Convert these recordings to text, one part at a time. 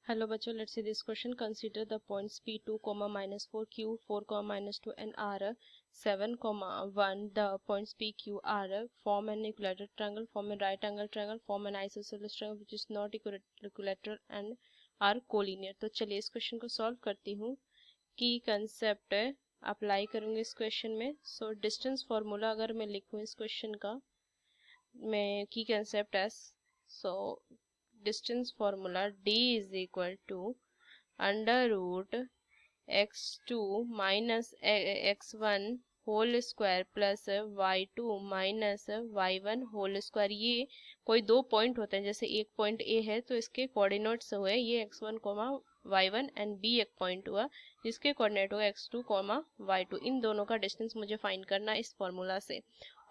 Hello बच्चों, let's see this question. Consider the points P2, -4, Q4, -2 and R7, 1. The points PQ are form an equilateral triangle, form a right angle triangle, form an isosceles triangle which is not equilateral and are collinear. तो चलिए इस question को solve करती हूँ. की concept apply करूँगी इस question में. सो डिस्टेंस फॉर्मूला अगर मैं लिखूँ इस क्वेश्चन का, मैं की concept S, so distance formula d is equal to under root x2 minus x1 whole square plus y2 minus y1 whole square. ये कोई दो पॉइंट होते हैं, जैसे एक पॉइंट ए है तो इसके कोऑर्डिनेट्स हुए ये x1 y1 एंड b एक पॉइंट हुआ जिसके कोऑर्डिनेट हुआ x2 y2. इन दोनों का डिस्टेंस मुझे फाइंड करना इस फॉर्मूला से.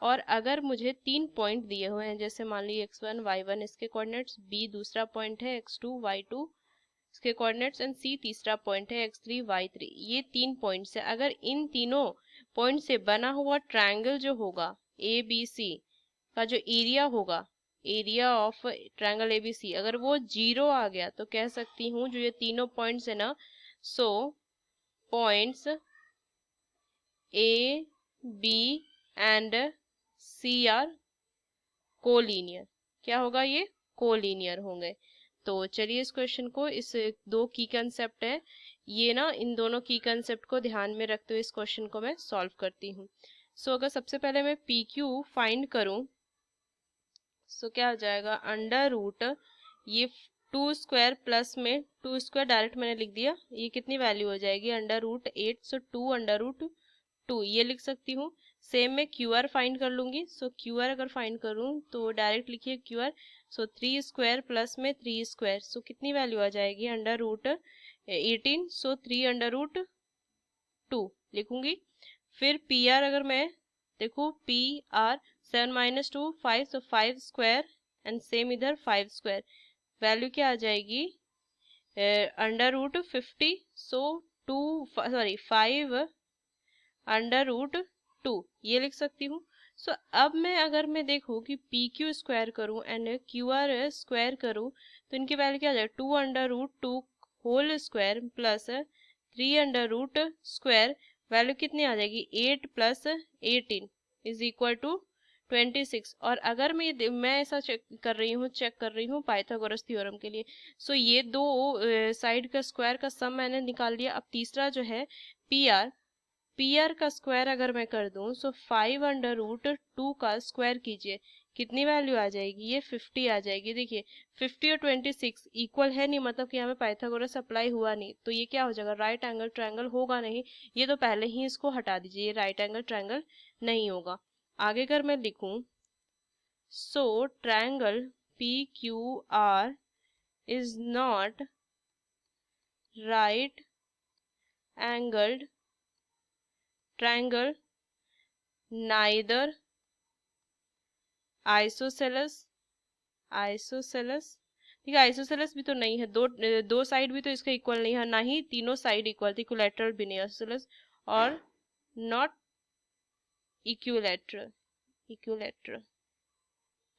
और अगर मुझे तीन पॉइंट दिए हुए हैं, जैसे मान लीजिए x1 y1 इसके कोऑर्डिनेट्स, b दूसरा पॉइंट है x2 y2 इसके कोऑर्डिनेट्स एंड सी तीसरा पॉइंट है x3 y3. ये तीन पॉइंट्स है. अगर इन तीनों पॉइंट से बना हुआ ट्रायंगल जो होगा ए बी सी का जो एरिया होगा, area of triangle A B C, अगर वो 0 आ गया तो कह सकती हूँ जो ये तीनों पॉइंट्स है ना, so points A B and C are collinear. क्या होगा? ये कोलिनियर होंगे. तो चलिए इस क्वेश्चन को, इस दो की कंसेप्ट है ये ना, इन दोनों की कंसेप्ट को ध्यान में रखते हुए इस क्वेश्चन को मैं सॉल्व करती हूँ. सो अगर सबसे पहले मैं पी क्यू फाइंड करूँ, सो क्या हो जाएगा? अंडर रूट ये 2 स्क्वायर प्लस में 2 स्क्वायर डायरेक्ट मैंने लिख दिया, ये कितनी वैल्यू हो जाएगी? Under root 8. So 2 under root 2 ये लिख सकती हूँ. सेम मैं क्यू आर फाइंड कर लूंगी. सो क्यू आर अगर फाइंड करूँ तो डायरेक्ट लिखिए Q R. So 3 square plus में 3 स्क्वायर, सो कितनी वैल्यू आ जाएगी? Under root 18. So 3 under root 2 लिखूंगी. फिर पी आर अगर मैं देखूँ, P R 7 minus 2 5, so 5 square and same इधर 5 स्क्वायर, वैल्यू क्या आ जाएगी? Under root 50. So 2 sorry 5 under root 2 ये लिख सकती हूँ. सो अब मैं अगर मैं देखूँ कि पी क्यू स्क्वायर करूँ एंड क्यू आर स्क्वायर करूँ तो इनकी वैल्यू क्या आ जाएगी? 2 under root 2 whole square plus 3 under root square, value कितनी आ जाएगी? 8 प्लस 18 इज इक्वल टू 26. और अगर मैं ऐसा चेक कर रही हूँ पाइथागोरस थ्योरम के लिए. सो ये दो साइड का स्क्वायर का सम मैंने निकाल लिया. अब तीसरा जो है पी आर का स्क्वायर अगर मैं कर दूं, सो 5 अंडर रूट 2 का स्क्वायर कीजिए, कितनी वैल्यू आ जाएगी? ये 50 आ जाएगी. देखिए 50 और 26 इक्वल है नहीं, मतलब कि यहाँ पे पाइथागोरस अप्लाई हुआ नहीं, तो ये क्या हो जाएगा? राइट एंगल ट्रायंगल होगा नहीं. ये तो पहले ही इसको हटा दीजिए, ये राइट एंगल ट्रायंगल नहीं होगा. आगे अगर मैं लिखूं, so triangle P Q R is not right angled triangle, neither isosceles. ठीक है, आइसोसेलेस भी तो नहीं है, दो साइड भी तो इसका इक्वल नहीं है, ना ही तीनों साइड इक्वल थी, इक्विलैटरल भी नहीं है आइसोसेलेस, और नॉट इक्विलैटरल.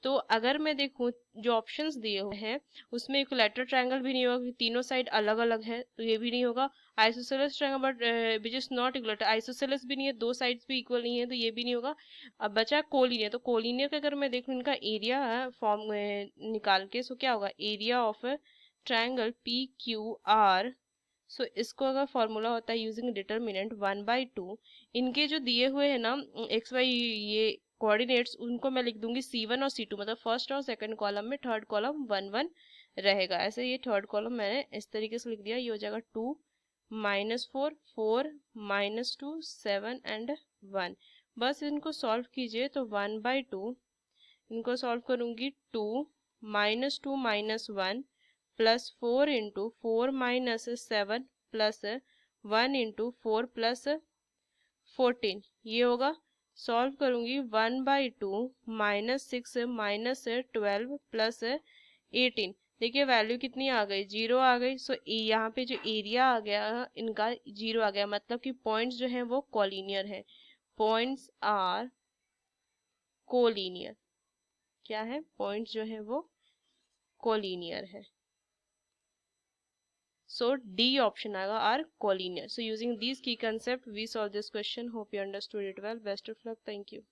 तो अगर मैं देखूं जो ऑप्शंस दिए हुए हैं उसमें इक्विलैटरल ट्रायंगल भी नहीं होगा, तीनों साइड अलग अलग है, तो ये भी नहीं होगा. Isosceles triangle but which is not equilateral, isosceles भी नहीं है, दो साइड्स भी इक्वल नहीं है, तो ये भी नहीं होगा. अब बचा कोलिनियर. तो कोलिनियर का अगर मैं देखूं इनका एरिया फॉर्म निकाल के, सो क्या होगा? Area of triangle P Q R. So इसको अगर फॉर्मूला होता है यूजिंग डिटर्मिनेंट 1/2, इनके जो दिए हुए हैं ना एक्स वाई ये कोऑर्डिनेट्स, उनको मैं लिख दूंगी C1 और C2, मतलब फर्स्ट और सेकंड कॉलम में, थर्ड कॉलम 1 1 रहेगा. ऐसे ये थर्ड कॉलम मैंने इस तरीके से लिख दिया. ये हो जाएगा 2 -4 4 -2 7 एंड 1. बस इनको सॉल्व कीजिए तो 1/2 इनको सॉल्व करूंगी. 2 -2 -1 plus 4 into 4 minus 7 plus 1 into 4 plus 14 ये होगा. सॉल्व करूंगी 1/2 -6 -12 प्लस 18. देखिए वैल्यू कितनी आ गई? 0 आ गई. सो यहाँ पे जो एरिया आ गया इनका 0 आ गया, मतलब कि पॉइंट्स जो है वो कोलिनियर है. Points are collinear. क्या है? पॉइंट्स जो है वो कोलिनियर है. So D option आएगा are collinear. So using these key concept we solve this question. Hope you understood it well. Best of luck. Thank you.